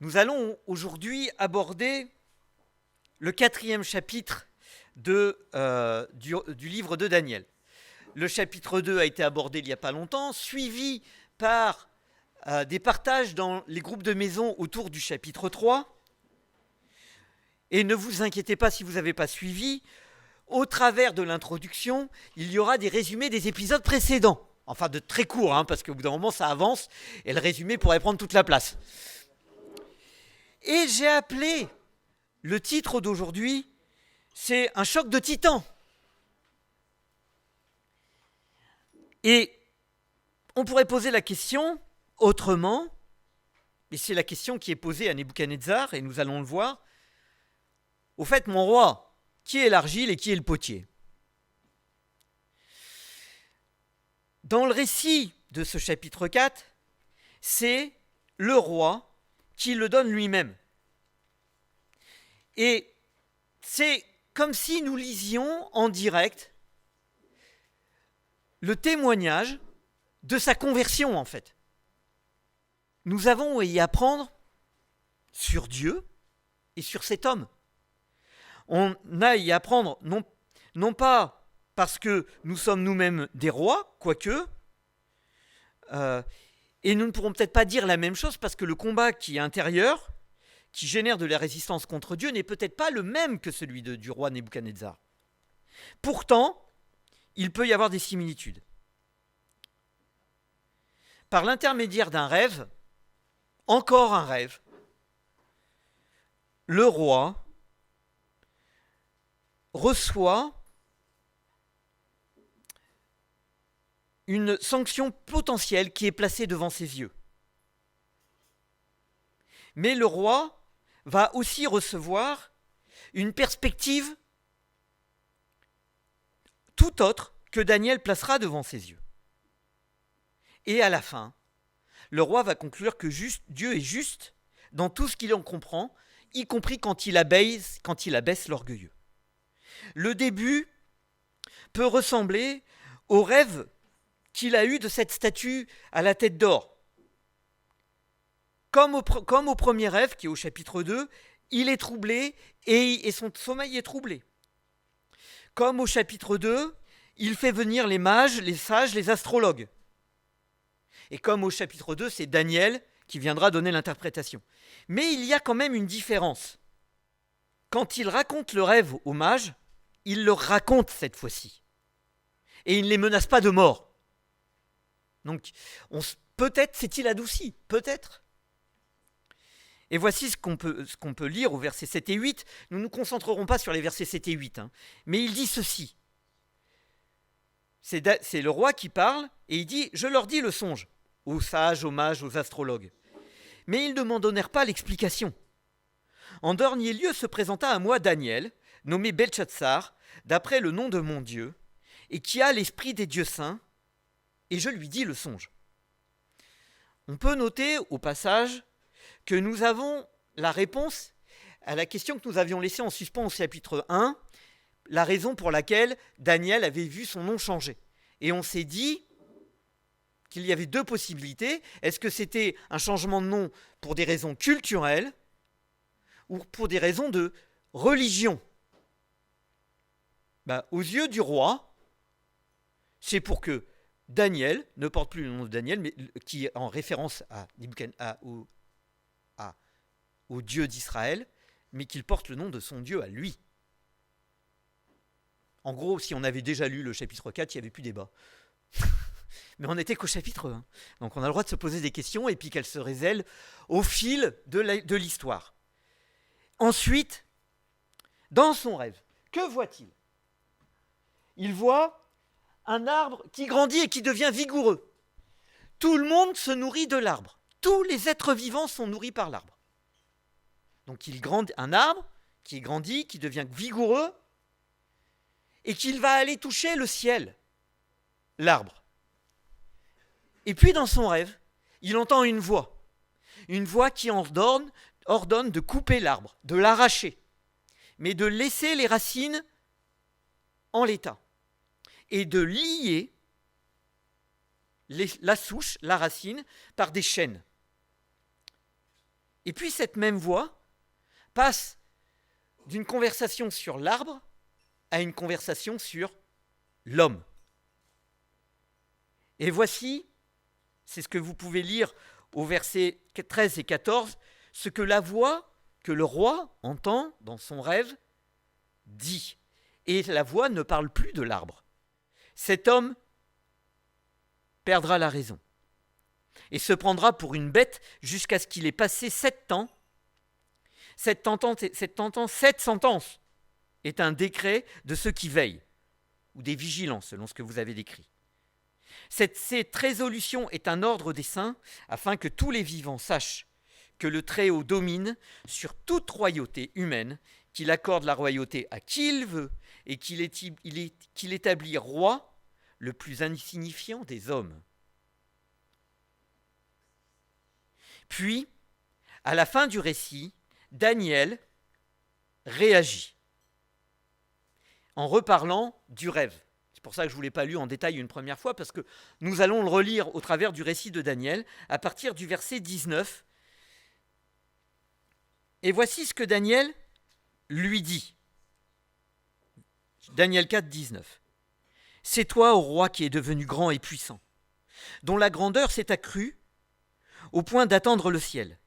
Nous allons aujourd'hui aborder le 4e chapitre du livre de Daniel. Le chapitre 2 a été abordé il n'y a pas longtemps, suivi par des partages dans les groupes de maison autour du chapitre 3. Et ne vous inquiétez pas si vous n'avez pas suivi, au travers de l'introduction, il y aura des résumés des épisodes précédents. Enfin, de très courts, parce qu'au bout d'un moment, ça avance, et le résumé pourrait prendre toute la place. Et j'ai appelé le titre d'aujourd'hui, c'est un choc de titans. Et on pourrait poser la question autrement, et c'est la question qui est posée à Nebuchadnezzar, et nous allons le voir. Au fait, mon roi, qui est l'argile et qui est le potier ? Dans le récit de ce chapitre 4, c'est le roi qui le donne lui-même. Et c'est comme si nous lisions en direct le témoignage de sa conversion, en fait. Nous avons à y apprendre sur Dieu et sur cet homme. On a à y apprendre non pas parce que nous sommes nous-mêmes des rois, quoique, et nous ne pourrons peut-être pas dire la même chose parce que le combat qui est intérieur, qui génère de la résistance contre Dieu, n'est peut-être pas le même que celui du roi Nebuchadnezzar. Pourtant, il peut y avoir des similitudes. Par l'intermédiaire d'un rêve, encore un rêve, le roi reçoit une sanction potentielle qui est placée devant ses yeux. Mais le roi va aussi recevoir une perspective tout autre que Daniel placera devant ses yeux. Et à la fin, le roi va conclure que Dieu est juste dans tout ce qu'il en comprend, y compris quand il abaisse l'orgueilleux. Le début peut ressembler au rêve qu'il a eu de cette statue à la tête d'or. Comme au premier rêve, qui est au chapitre 2, il est troublé et son sommeil est troublé. Comme au chapitre 2, il fait venir les mages, les sages, les astrologues. Et comme au chapitre 2, c'est Daniel qui viendra donner l'interprétation. Mais il y a quand même une différence. Quand il raconte le rêve aux mages, il le raconte cette fois-ci. Et il ne les menace pas de mort. Donc, peut-être s'est-il adouci, peut-être. Et voici ce qu'on peut lire au verset 7 et 8. Nous ne nous concentrerons pas sur les versets 7 et 8, mais il dit ceci. C'est le roi qui parle, et il dit « Je leur dis le songe, aux sages, aux mages, aux astrologues. » Mais ils ne m'en donnèrent pas l'explication. En dernier lieu se présenta à moi Daniel, nommé Beltchatsar, d'après le nom de mon Dieu, et qui a l'esprit des dieux saints, et je lui dis le songe. On peut noter au passage que nous avons la réponse à la question que nous avions laissée en suspens au chapitre 1, la raison pour laquelle Daniel avait vu son nom changer. Et on s'est dit qu'il y avait deux possibilités. Est-ce que c'était un changement de nom pour des raisons culturelles ou pour des raisons de religion ? Aux yeux du roi, c'est pour que Daniel ne porte plus le nom de Daniel, mais qui est en référence au Dieu d'Israël, mais qu'il porte le nom de son Dieu à lui. En gros, si on avait déjà lu le chapitre 4, il n'y avait plus débat. Mais on n'était qu'au chapitre 1. Donc on a le droit de se poser des questions et puis qu'elles se révèlent au fil de l'histoire. Ensuite, dans son rêve, que voit-il ? Il voit un arbre qui grandit et qui devient vigoureux. Tout le monde se nourrit de l'arbre. Tous les êtres vivants sont nourris par l'arbre. Donc un arbre qui grandit, qui devient vigoureux, et qu'il va aller toucher le ciel, l'arbre. Et puis dans son rêve, il entend une voix qui ordonne de couper l'arbre, de l'arracher, mais de laisser les racines en l'état, et de lier la souche, la racine, par des chaînes. Et puis cette même voix passe d'une conversation sur l'arbre à une conversation sur l'homme. Et voici, c'est ce que vous pouvez lire au verset 13 et 14, ce que la voix que le roi entend dans son rêve dit. Et la voix ne parle plus de l'arbre. Cet homme perdra la raison et se prendra pour une bête jusqu'à ce qu'il ait passé 7 ans. Cette sentence est un décret de ceux qui veillent, ou des vigilants, selon ce que vous avez décrit. Cette résolution est un ordre des saints, afin que tous les vivants sachent que le Très-Haut domine sur toute royauté humaine, qu'il accorde la royauté à qui il veut, et qu'il établit roi le plus insignifiant des hommes. Puis, à la fin du récit, Daniel réagit en reparlant du rêve. C'est pour ça que je ne vous l'ai pas lu en détail une première fois, parce que nous allons le relire au travers du récit de Daniel, à partir du verset 19. Et voici ce que Daniel lui dit. Daniel 4, 19. « C'est toi, ô roi, qui es devenu grand et puissant, dont la grandeur s'est accrue au point d'attendre le ciel,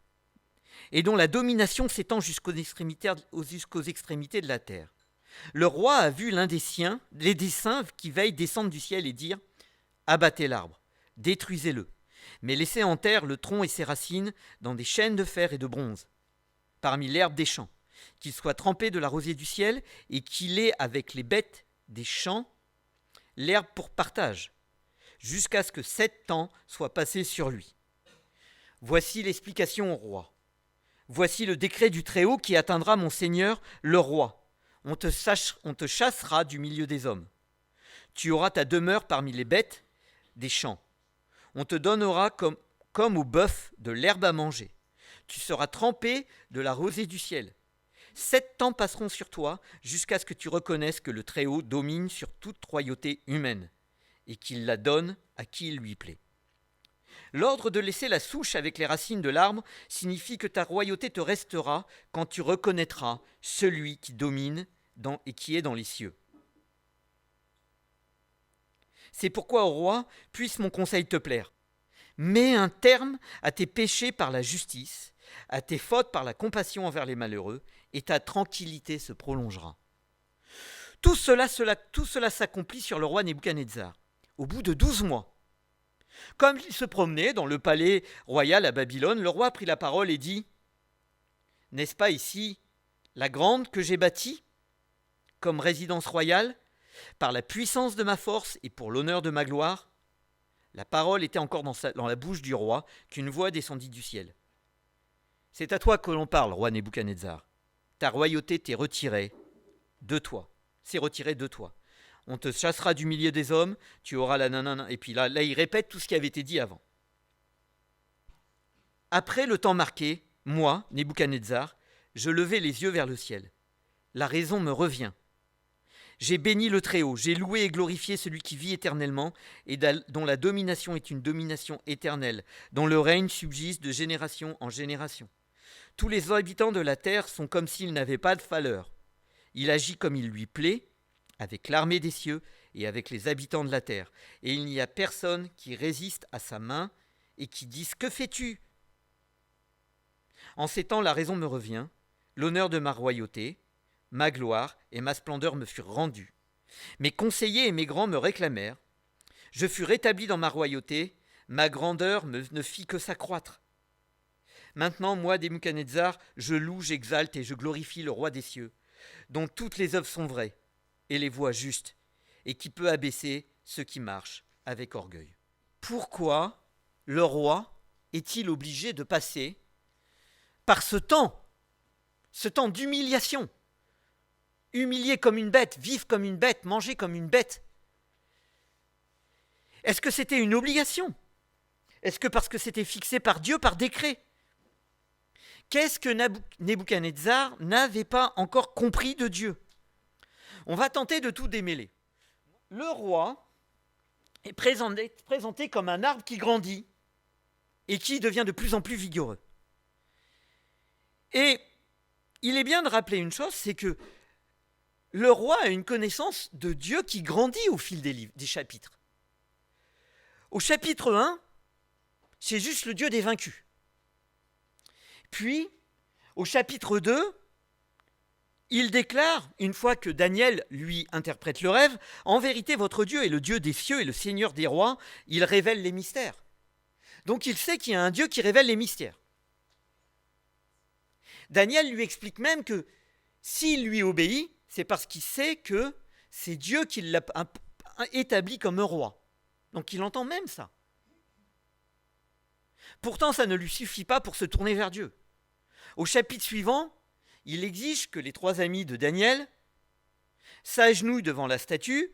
et dont la domination s'étend jusqu'aux extrémités de la terre. Le roi a vu l'un des siens, les saints qui veillent descendre du ciel et dire « Abattez l'arbre, détruisez-le, mais laissez en terre le tronc et ses racines dans des chaînes de fer et de bronze, parmi l'herbe des champs, qu'il soit trempé de la rosée du ciel et qu'il ait avec les bêtes des champs l'herbe pour partage, jusqu'à ce que 7 ans soient passés sur lui. Voici l'explication au roi. Voici le décret du Très-Haut qui atteindra mon Seigneur le roi. On te chassera du milieu des hommes. Tu auras ta demeure parmi les bêtes des champs. On te donnera comme au bœuf de l'herbe à manger. Tu seras trempé de la rosée du ciel. 7 ans passeront sur toi jusqu'à ce que tu reconnaisses que le Très-Haut domine sur toute royauté humaine et qu'il la donne à qui il lui plaît. L'ordre de laisser la souche avec les racines de l'arbre signifie que ta royauté te restera quand tu reconnaîtras celui qui domine et qui est dans les cieux. C'est pourquoi, ô roi, puisse mon conseil te plaire. Mets un terme à tes péchés par la justice, à tes fautes par la compassion envers les malheureux, et ta tranquillité se prolongera. Tout cela s'accomplit sur le roi Nebuchadnezzar, au bout de 12 mois. Comme il se promenait dans le palais royal à Babylone, le roi prit la parole et dit « N'est-ce pas ici la grande que j'ai bâtie comme résidence royale, par la puissance de ma force et pour l'honneur de ma gloire ?» La parole était encore dans la bouche du roi qu'une voix descendit du ciel. « C'est à toi que l'on parle, roi Nebuchadnezzar. Ta royauté t'est retirée de toi. C'est retiré de toi. On te chassera du milieu des hommes, tu auras la nanana. » Et puis là, il répète tout ce qui avait été dit avant. Après le temps marqué, moi, Nebuchadnezzar, je levai les yeux vers le ciel. La raison me revient. J'ai béni le Très-Haut, j'ai loué et glorifié celui qui vit éternellement et dont la domination est une domination éternelle, dont le règne subsiste de génération en génération. Tous les habitants de la terre sont comme s'ils n'avaient pas de valeur. Il agit comme il lui plaît, avec l'armée des cieux et avec les habitants de la terre. Et il n'y a personne qui résiste à sa main et qui dise « Que fais-tu » En ces temps, la raison me revient, l'honneur de ma royauté, ma gloire et ma splendeur me furent rendus. Mes conseillers et mes grands me réclamèrent. Je fus rétabli dans ma royauté, ma grandeur ne fit que s'accroître. Maintenant, moi, Nebuchadnezzar, je loue, j'exalte et je glorifie le roi des cieux, dont toutes les œuvres sont vraies et les voies justes, et qui peut abaisser ceux qui marchent avec orgueil. Pourquoi le roi est-il obligé de passer par ce temps d'humiliation? Humilié comme une bête, vivre comme une bête, manger comme une bête. Est-ce que c'était une obligation? Est-ce que parce que c'était fixé par Dieu, par décret? Qu'est-ce que Nebuchadnezzar n'avait pas encore compris de Dieu? On va tenter de tout démêler. Le roi est présenté comme un arbre qui grandit et qui devient de plus en plus vigoureux. Et il est bien de rappeler une chose, c'est que le roi a une connaissance de Dieu qui grandit au fil des chapitres. Au chapitre 1, c'est juste le Dieu des vaincus. Puis, au chapitre 2, il déclare, une fois que Daniel lui interprète le rêve, « En vérité, votre Dieu est le Dieu des cieux et le Seigneur des rois, il révèle les mystères. » Donc il sait qu'il y a un Dieu qui révèle les mystères. Daniel lui explique même que s'il lui obéit, c'est parce qu'il sait que c'est Dieu qui l'a établi comme un roi. Donc il entend même ça. Pourtant, ça ne lui suffit pas pour se tourner vers Dieu. Au chapitre suivant, il exige que les 3 amis de Daniel s'agenouillent devant la statue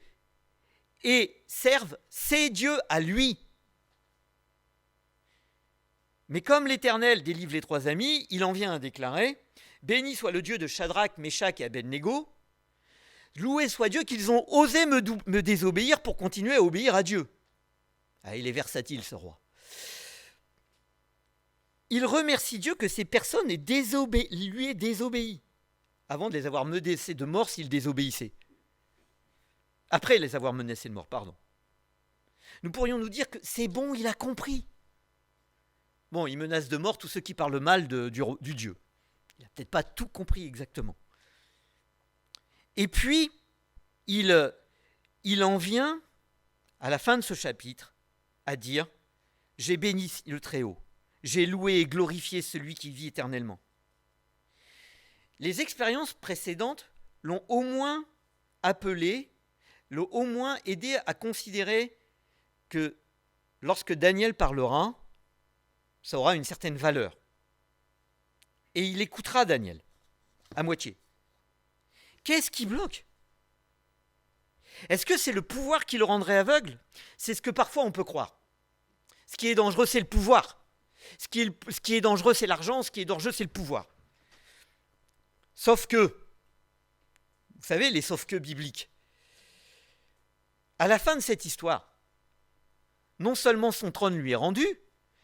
et servent ses dieux à lui. Mais comme l'Éternel délivre les 3 amis, il en vient à déclarer « Béni soit le Dieu de Shadrach, Meshach et Abednego. Loué soit Dieu qu'ils ont osé me désobéir pour continuer à obéir à Dieu. » Ah, il est versatile, ce roi. Il remercie Dieu que ces personnes lui aient désobéi, avant de les avoir menacés de mort s'ils désobéissaient. Après les avoir menacés de mort, pardon. Nous pourrions nous dire que c'est bon, il a compris. Bon, il menace de mort tous ceux qui parlent mal du Dieu. Il n'a peut-être pas tout compris exactement. Et puis, il en vient, à la fin de ce chapitre, à dire « J'ai béni le Très-Haut, j'ai loué et glorifié celui qui vit éternellement. » Les expériences précédentes l'ont au moins appelé, l'ont au moins aidé à considérer que lorsque Daniel parlera, ça aura une certaine valeur. Et il écoutera Daniel, à moitié. Qu'est-ce qui bloque ? Est-ce que c'est le pouvoir qui le rendrait aveugle ? C'est ce que parfois on peut croire. Ce qui est dangereux, c'est le pouvoir. Ce qui est dangereux, c'est l'argent. Ce qui est dangereux, c'est le pouvoir. Sauf que, vous savez, les sauf que bibliques, à la fin de cette histoire, non seulement son trône lui est rendu,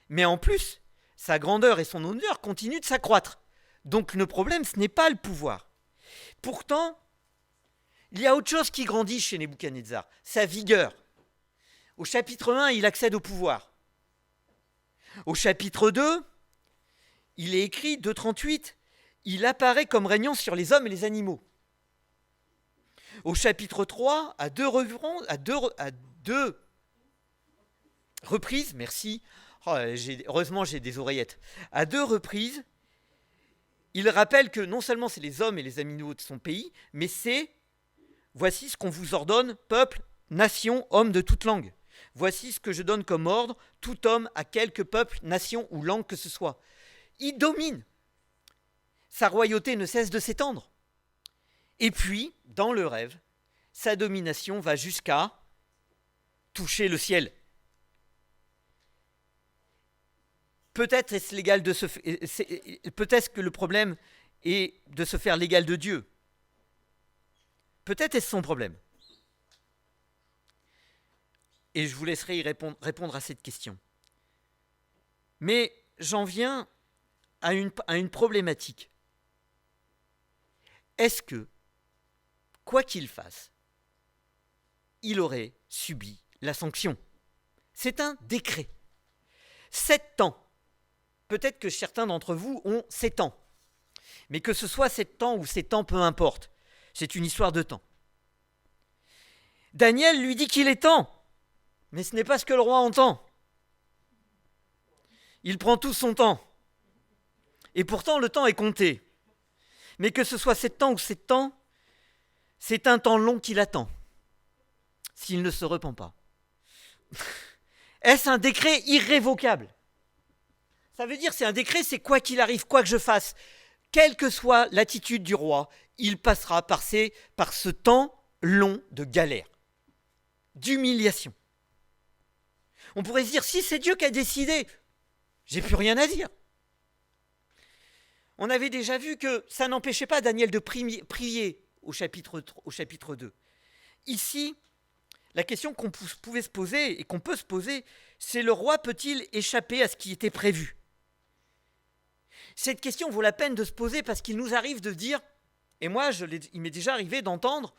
mais en plus, sa grandeur et son honneur continuent de s'accroître. Donc le problème, ce n'est pas le pouvoir. Pourtant, il y a autre chose qui grandit chez Nebuchadnezzar, sa vigueur. Au chapitre 1, il accède au pouvoir. Au chapitre 2, il est écrit, 2,38, il apparaît comme régnant sur les hommes et les animaux. Au chapitre 3, à deux reprises, merci, heureusement j'ai des oreillettes, à 2 reprises, il rappelle que non seulement c'est les hommes et les animaux de son pays, mais c'est « Voici ce qu'on vous ordonne, peuple, nation, homme de toute langue. Voici ce que je donne comme ordre, tout homme à quelque peuple, nation ou langue que ce soit. » Il domine. Sa royauté ne cesse de s'étendre. Et puis, dans le rêve, sa domination va jusqu'à toucher le ciel. Peut-être est-ce l'égal de peut-être que le problème est de se faire l'égal de Dieu. Peut-être est-ce son problème. Et je vous laisserai y répondre à cette question. Mais j'en viens à une problématique. Est-ce que, quoi qu'il fasse, il aurait subi la sanction ? C'est un décret. 7 ans. Peut-être que certains d'entre vous ont 7 ans. Mais que ce soit 7 ans ou 7 ans, peu importe. C'est une histoire de temps. Daniel lui dit qu'il est temps. Mais ce n'est pas ce que le roi entend. Il prend tout son temps. Et pourtant, le temps est compté. Mais que ce soit 7 ans ou 7 ans, c'est un temps long qu'il attend. S'il ne se repent pas. Est-ce un décret irrévocable ? Ça veut dire c'est un décret, c'est quoi qu'il arrive, quoi que je fasse, quelle que soit l'attitude du roi, il passera par ce temps long de galère, d'humiliation. On pourrait se dire, si c'est Dieu qui a décidé, j'ai plus rien à dire. On avait déjà vu que ça n'empêchait pas Daniel de prier au chapitre 2. Ici, la question qu'on pouvait se poser et qu'on peut se poser, c'est le roi peut-il échapper à ce qui était prévu ? Cette question vaut la peine de se poser parce qu'il nous arrive de dire, et moi il m'est déjà arrivé d'entendre,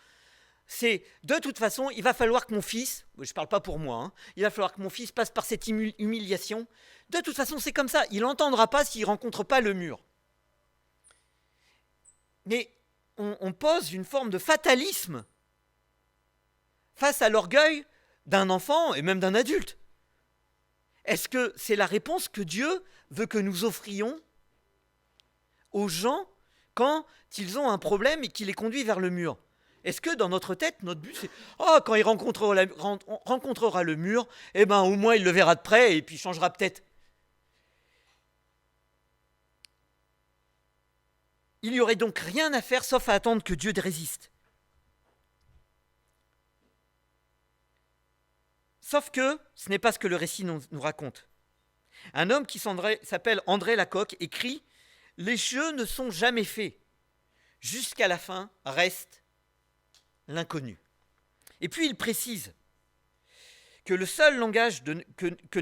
c'est de toute façon, il va falloir que mon fils, je ne parle pas pour moi, hein, il va falloir que mon fils passe par cette humiliation. De toute façon, c'est comme ça, il n'entendra pas s'il ne rencontre pas le mur. Mais on pose une forme de fatalisme face à l'orgueil d'un enfant et même d'un adulte. Est-ce que c'est la réponse que Dieu veut que nous offrions aux gens quand ils ont un problème et qui les conduit vers le mur? Est-ce que dans notre tête, notre but c'est quand il rencontrera le mur, eh ben au moins il le verra de près et puis il changera peut-être. Il n'y aurait donc rien à faire sauf à attendre que Dieu résiste. Sauf que ce n'est pas ce que le récit nous raconte. Un homme qui s'appelle André Lacocque écrit « Les jeux ne sont jamais faits. Jusqu'à la fin reste l'inconnu. » Et puis il précise que le seul langage que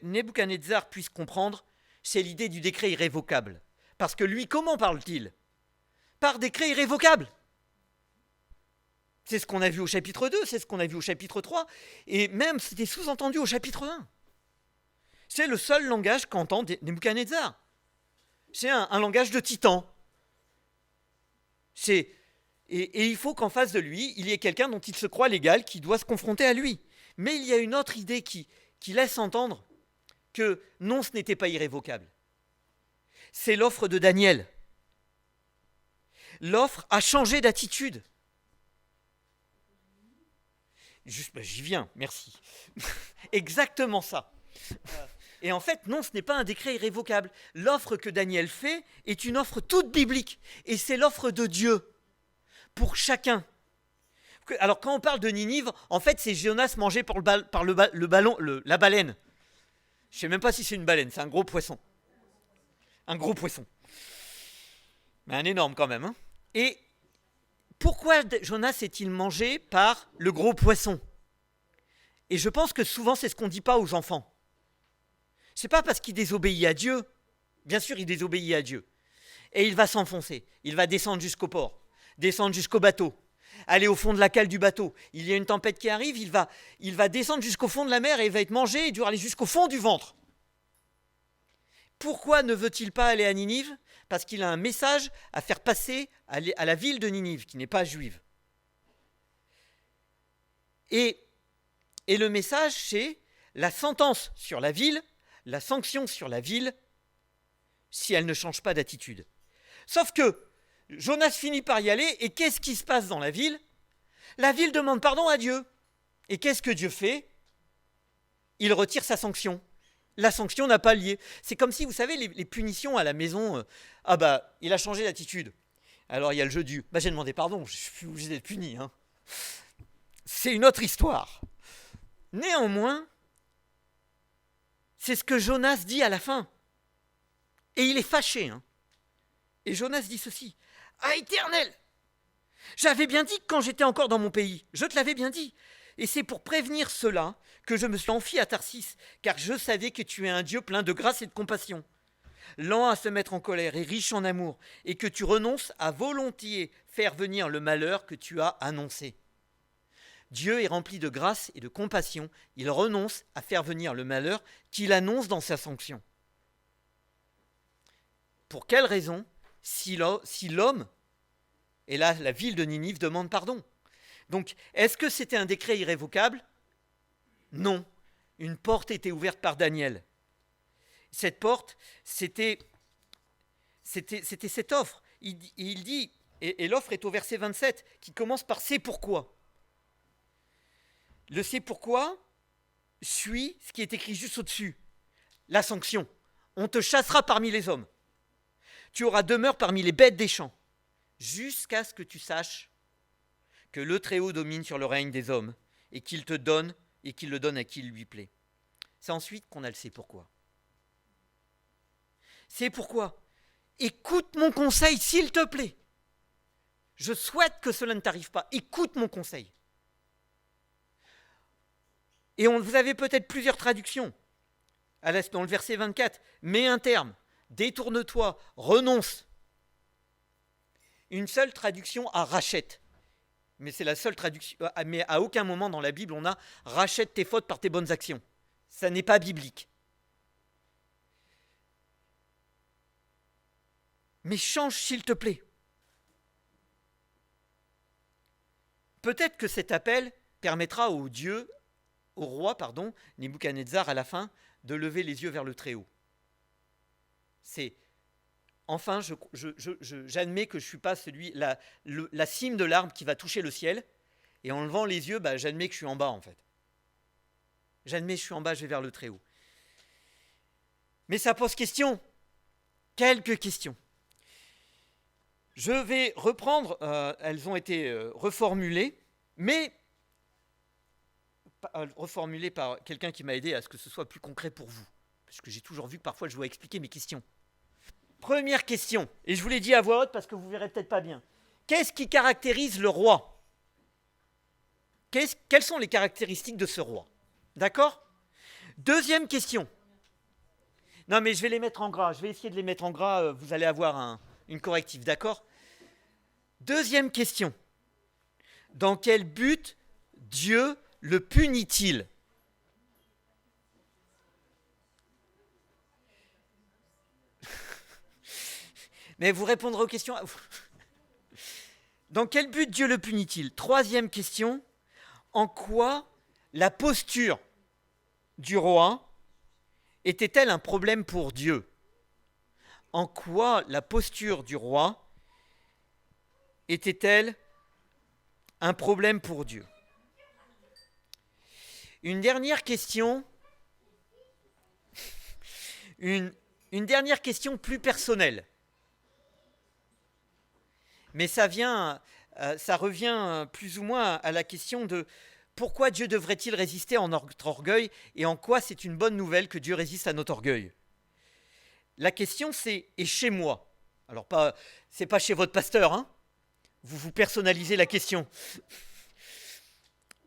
Nebuchadnezzar puisse comprendre, c'est l'idée du décret irrévocable. Parce que lui, comment parle-t-il? Par décret irrévocable. C'est ce qu'on a vu au chapitre 2, c'est ce qu'on a vu au chapitre 3, et même c'était sous-entendu au chapitre 1. C'est le seul langage qu'entend Nebuchadnezzar. C'est un langage de titan. Et il faut qu'en face de lui, il y ait quelqu'un dont il se croit l'égal, qui doit se confronter à lui. Mais il y a une autre idée qui laisse entendre que non, ce n'était pas irrévocable. C'est l'offre de Daniel. L'offre a changé d'attitude. J'y viens, merci. Exactement ça. Et en fait, non, ce n'est pas un décret irrévocable. L'offre que Daniel fait est une offre toute biblique. Et c'est l'offre de Dieu pour chacun. Alors, quand on parle de Ninive, en fait, c'est Jonas mangé par la baleine. Je ne sais même pas si c'est une baleine, c'est un gros poisson. Un gros poisson. Mais un énorme quand même. Hein. Et pourquoi Jonas est-il mangé par le gros poisson? Et je pense que souvent, c'est ce qu'on ne dit pas aux enfants. C'est pas parce qu'il désobéit à Dieu. Bien sûr, il désobéit à Dieu. Et il va s'enfoncer. Il va descendre jusqu'au port, descendre jusqu'au bateau, aller au fond de la cale du bateau. Il y a une tempête qui arrive, il va descendre jusqu'au fond de la mer et il va être mangé et dû aller jusqu'au fond du ventre. Pourquoi ne veut-il pas aller à Ninive? Parce qu'il a un message à faire passer à la ville de Ninive, qui n'est pas juive. Et le message, c'est la sentence sur la ville, la sanction sur la ville, si elle ne change pas d'attitude. Sauf que Jonas finit par y aller, et qu'est-ce qui se passe dans la ville? La ville demande pardon à Dieu. Et qu'est-ce que Dieu fait? Il retire sa sanction. La sanction n'a pas lié. C'est comme si, vous savez, les punitions à la maison, il a changé d'attitude. Alors il y a le jeu du, j'ai demandé pardon, je suis obligé d'être puni. Hein. C'est une autre histoire. Néanmoins, c'est ce que Jonas dit à la fin. Et il est fâché. Hein. Et Jonas dit ceci. « Ah, Éternel, j'avais bien dit que quand j'étais encore dans mon pays, je te l'avais bien dit. Et c'est pour prévenir cela que je me suis enfui à Tarsis, car je savais que tu es un Dieu plein de grâce et de compassion, lent à se mettre en colère et riche en amour, et que tu renonces à volontiers faire venir le malheur que tu as annoncé. » Dieu est rempli de grâce et de compassion, il renonce à faire venir le malheur qu'il annonce dans sa sanction. Pour quelle raison? Si l'homme, et là la ville de Ninive demande pardon. Donc, est-ce que c'était un décret irrévocable? Non. Une porte était ouverte par Daniel. Cette porte, c'était cette offre. Il dit, et l'offre est au verset 27, qui commence par « c'est pourquoi ». Le « c'est pourquoi » suit ce qui est écrit juste au-dessus. La sanction. On te chassera parmi les hommes. Tu auras demeure parmi les bêtes des champs, jusqu'à ce que tu saches que le Très-Haut domine sur le règne des hommes, et qu'il te donne, et qu'il le donne à qui il lui plaît. C'est ensuite qu'on a le « c'est pourquoi ». C'est pourquoi. Écoute mon conseil, s'il te plaît. Je souhaite que cela ne t'arrive pas. Écoute mon conseil. Et vous avez peut-être plusieurs traductions. Dans le verset 24, mets un terme. détourne-toi, renonce. Une seule traduction à rachète. Mais c'est la seule traduction. Mais à aucun moment dans la Bible on a rachète tes fautes par tes bonnes actions. Ça n'est pas biblique. Mais change s'il te plaît. Peut-être que cet appel permettra au roi, Nebuchadnezzar à la fin, de lever les yeux vers le Très-Haut. C'est enfin, j'admets que je ne suis pas la cime de l'arbre qui va toucher le ciel, et en levant les yeux, j'admets que je suis en bas en fait. J'admets que je suis en bas, je vais vers le Très-Haut. Mais ça pose question. Quelques questions. Je vais reprendre, elles ont été reformulées, mais reformulées par quelqu'un qui m'a aidé à ce que ce soit plus concret pour vous. Parce que j'ai toujours vu que parfois je dois expliquer mes questions. Première question, et je vous l'ai dit à voix haute parce que vous ne verrez peut-être pas bien. Qu'est-ce qui caractérise le roi ? Quelles sont les caractéristiques de ce roi ? D'accord ? Deuxième question. Non mais je vais les mettre en gras, je vais essayer de les mettre en gras, vous allez avoir une corrective, d'accord ? Deuxième question. Dans quel but Dieu le punit-il ? Mais vous répondrez aux questions. Dans quel but Dieu le punit-il ? Troisième question. En quoi la posture du roi était-elle un problème pour Dieu ? En quoi la posture du roi était-elle un problème pour Dieu ? Une dernière question. Une dernière question plus personnelle. Mais ça revient plus ou moins à la question de pourquoi Dieu devrait-il résister à notre orgueil et en quoi c'est une bonne nouvelle que Dieu résiste à notre orgueil. La question c'est, et chez moi ? Alors c'est pas chez votre pasteur, hein ? Vous personnalisez la question.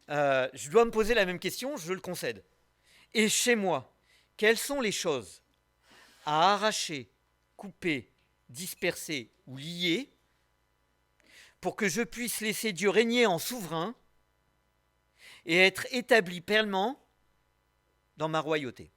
Je dois me poser la même question, je le concède. Et chez moi, quelles sont les choses à arracher, couper, disperser ou lier pour que je puisse laisser Dieu régner en souverain et être établi pleinement dans ma royauté.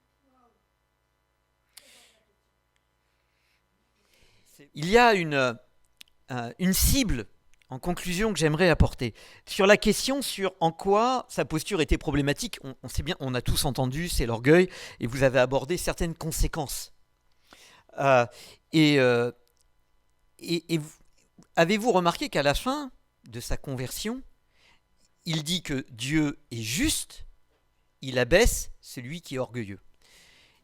Il y a une cible, en conclusion, que j'aimerais apporter. Sur la question sur en quoi sa posture était problématique, on sait bien, on a tous entendu, c'est l'orgueil, et vous avez abordé certaines conséquences. Avez-vous remarqué qu'à la fin de sa conversion, il dit que Dieu est juste, il abaisse celui qui est orgueilleux.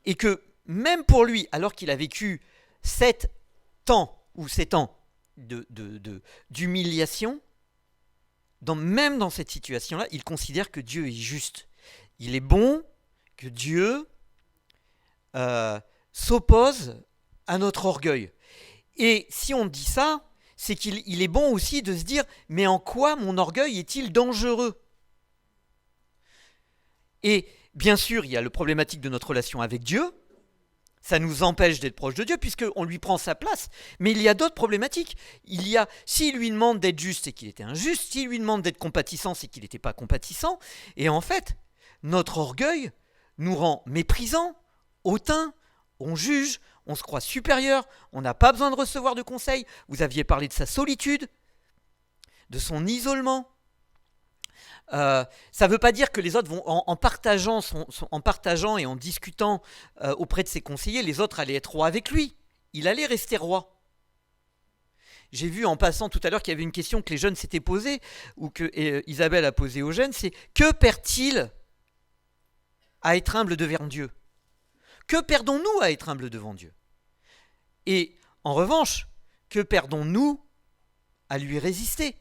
Et que même pour lui, alors qu'il a vécu 7 ans d'humiliation, même dans cette situation-là, il considère que Dieu est juste. Il est bon, que Dieu s'oppose à notre orgueil. Et si on dit ça, c'est qu'il est bon aussi de se dire « mais en quoi mon orgueil est-il dangereux ?» Et bien sûr, il y a le problématique de notre relation avec Dieu. Ça nous empêche d'être proche de Dieu puisqu'on lui prend sa place. Mais il y a d'autres problématiques. S'il lui demande d'être juste, c'est qu'il était injuste. S'il lui demande d'être compatissant, c'est qu'il n'était pas compatissant. Et en fait, notre orgueil nous rend méprisants, hautains, on juge, on se croit supérieur, on n'a pas besoin de recevoir de conseils. Vous aviez parlé de sa solitude, de son isolement. Ça ne veut pas dire que les autres vont, en partageant et en discutant auprès de ses conseillers, les autres allaient être rois avec lui. Il allait rester roi. J'ai vu en passant tout à l'heure qu'il y avait une question que les jeunes s'étaient posée, ou que Isabelle a posée aux jeunes, c'est « Que perd-il à être humble devant Dieu ?» Que perdons-nous à être humble devant Dieu ? Et en revanche, que perdons-nous à lui résister ?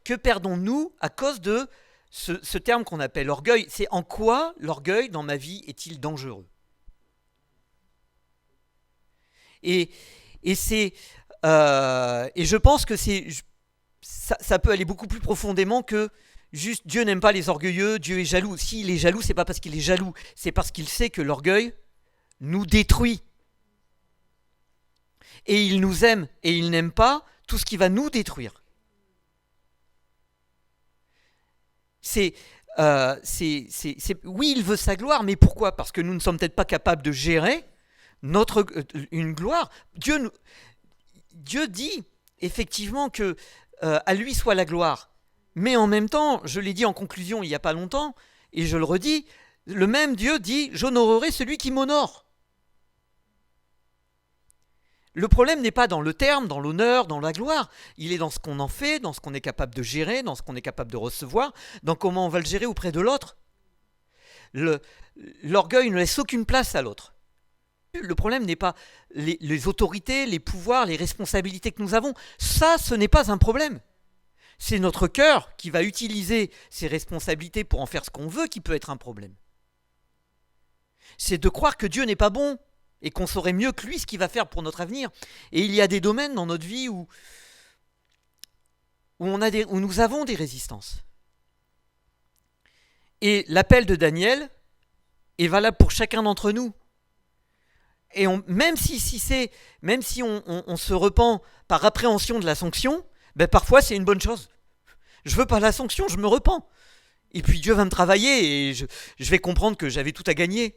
Que perdons-nous à cause de ce terme qu'on appelle orgueil ? C'est en quoi l'orgueil dans ma vie est-il dangereux ? Et je pense que ça peut aller beaucoup plus profondément que juste Dieu n'aime pas les orgueilleux, Dieu est jaloux. S'il est jaloux, c'est pas parce qu'il est jaloux, c'est parce qu'il sait que l'orgueil nous détruit. Et il nous aime et il n'aime pas tout ce qui va nous détruire. Oui, il veut sa gloire, mais pourquoi? Parce que nous ne sommes peut-être pas capables de gérer une gloire. Dieu dit effectivement que à lui soit la gloire. Mais en même temps, je l'ai dit en conclusion il n'y a pas longtemps, et je le redis, le même Dieu dit « J'honorerai celui qui m'honore ». Le problème n'est pas dans le terme, dans l'honneur, dans la gloire. Il est dans ce qu'on en fait, dans ce qu'on est capable de gérer, dans ce qu'on est capable de recevoir, dans comment on va le gérer auprès de l'autre. L'orgueil ne laisse aucune place à l'autre. Le problème n'est pas les autorités, les pouvoirs, les responsabilités que nous avons. Ça, ce n'est pas un problème. C'est notre cœur qui va utiliser ces responsabilités pour en faire ce qu'on veut qui peut être un problème. C'est de croire que Dieu n'est pas bon et qu'on saurait mieux que lui ce qu'il va faire pour notre avenir. Et il y a des domaines dans notre vie où nous avons des résistances. Et l'appel de Daniel est valable pour chacun d'entre nous. Et même si on se repent par appréhension de la sanction, parfois c'est une bonne chose. Je veux pas la sanction, je me repens. Et puis Dieu va me travailler et je vais comprendre que j'avais tout à gagner.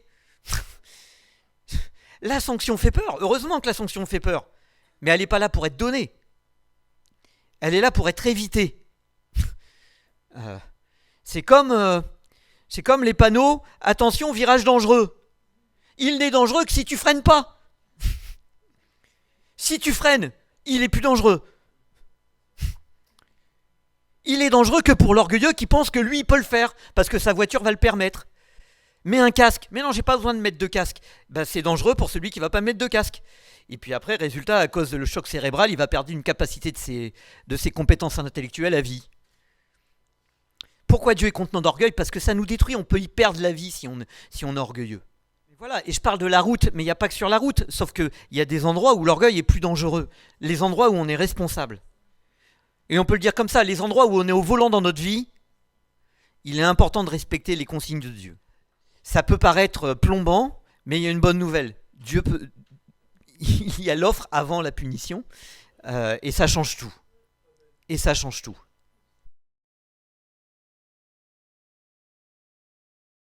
La sanction fait peur. Heureusement que la sanction fait peur. Mais elle n'est pas là pour être donnée. Elle est là pour être évitée. C'est comme les panneaux « Attention, virage dangereux ». Il n'est dangereux que si tu freines pas. Si tu freines, il est plus dangereux. Il est dangereux que pour l'orgueilleux qui pense que lui, il peut le faire, parce que sa voiture va le permettre. Mets un casque. Mais non, j'ai pas besoin de mettre de casque. C'est dangereux pour celui qui va pas mettre de casque. Et puis après, résultat, à cause de le choc cérébral, il va perdre une capacité de ses compétences intellectuelles à vie. Pourquoi Dieu est contenant d'orgueil? Parce que ça nous détruit, on peut y perdre la vie si on est orgueilleux. Voilà, et je parle de la route, mais il n'y a pas que sur la route, sauf qu'il y a des endroits où l'orgueil est plus dangereux, les endroits où on est responsable. Et on peut le dire comme ça, les endroits où on est au volant dans notre vie, il est important de respecter les consignes de Dieu. Ça peut paraître plombant, mais il y a une bonne nouvelle. Il y a l'offre avant la punition, et ça change tout. Et ça change tout.